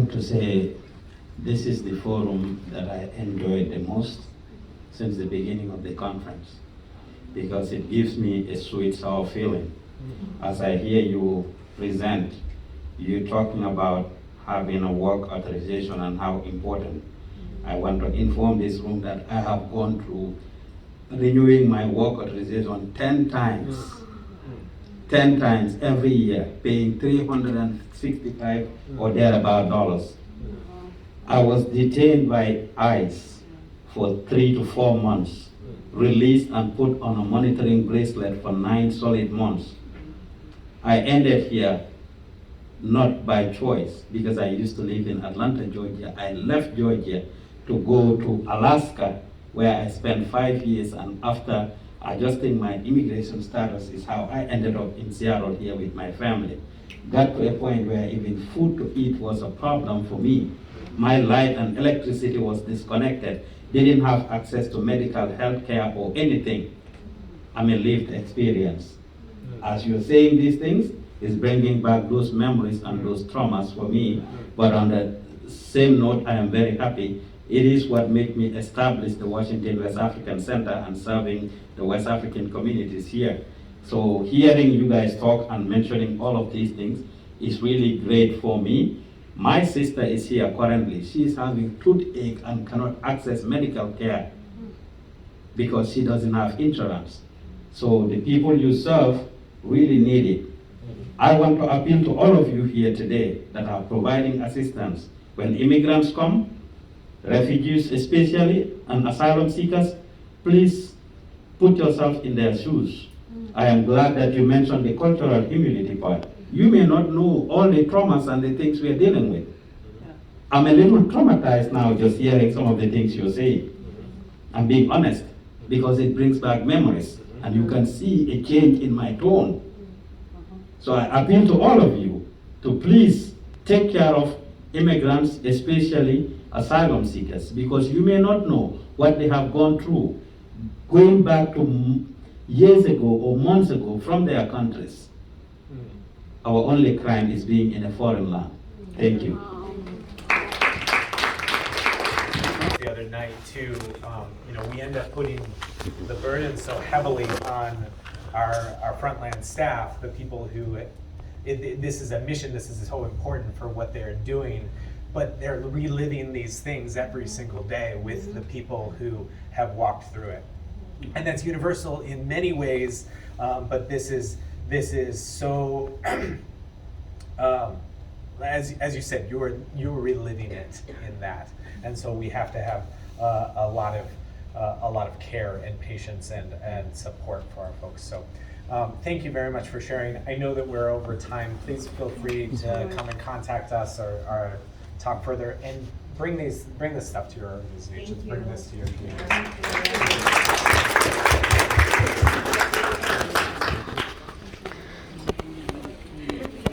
want to say this is the forum that I enjoyed the most since the beginning of the conference, because it gives me a sweet, sour feeling. As I hear you present, you talking about having a work authorization and how important. I want to inform this room that I have gone through renewing my work authorization 10 times. 10 times every year, paying $365 or thereabout dollars. I was detained by ICE for 3 to 4 months, released and put on a monitoring bracelet for 9 solid months. I ended here not by choice, because I used to live in Atlanta, Georgia. I left Georgia to go to Alaska, where I spent 5 years, and after adjusting my immigration status is how I ended up in Seattle here with my family. Got to a point where even food to eat was a problem for me. My light and electricity was disconnected. Didn't have access to medical health care or anything. I'm a lived experience. As you're saying these things, it's bringing back those memories and those traumas for me. But on the same note, I am very happy. It is what made me establish the Washington West African Center and serving the West African communities here. So hearing you guys talk and mentioning all of these things is really great for me. My sister is here currently. She is having toothache and cannot access medical care because she doesn't have insurance. So the people you serve really need it. I want to appeal to all of you here today that are providing assistance. When immigrants come, refugees especially, and asylum seekers, please put yourself in their shoes. I am glad that you mentioned the cultural humility part. You may not know all the traumas and the things we are dealing with. I'm a little traumatized now just hearing some of the things you're saying. I'm being honest, because it brings back memories, and you can see a change in my tone. So I appeal to all of you to please take care of immigrants, especially asylum seekers, because you may not know what they have gone through going back to years ago or months ago from their countries. Our only crime is being in a foreign land. Thank you. The other night too, we end up putting the burden so heavily on our frontline staff, the people who, this is a mission, this is so important for what they're doing, but they're reliving these things every single day with the people who have walked through it. And that's universal in many ways, but this is so, as you said, you were reliving it in that, and so we have to have a lot of care and patience and support for our folks. So thank you very much for sharing. I know that we're over time. Please feel free to come and contact us or talk further, and bring this stuff to your organizations. Bring this to your community.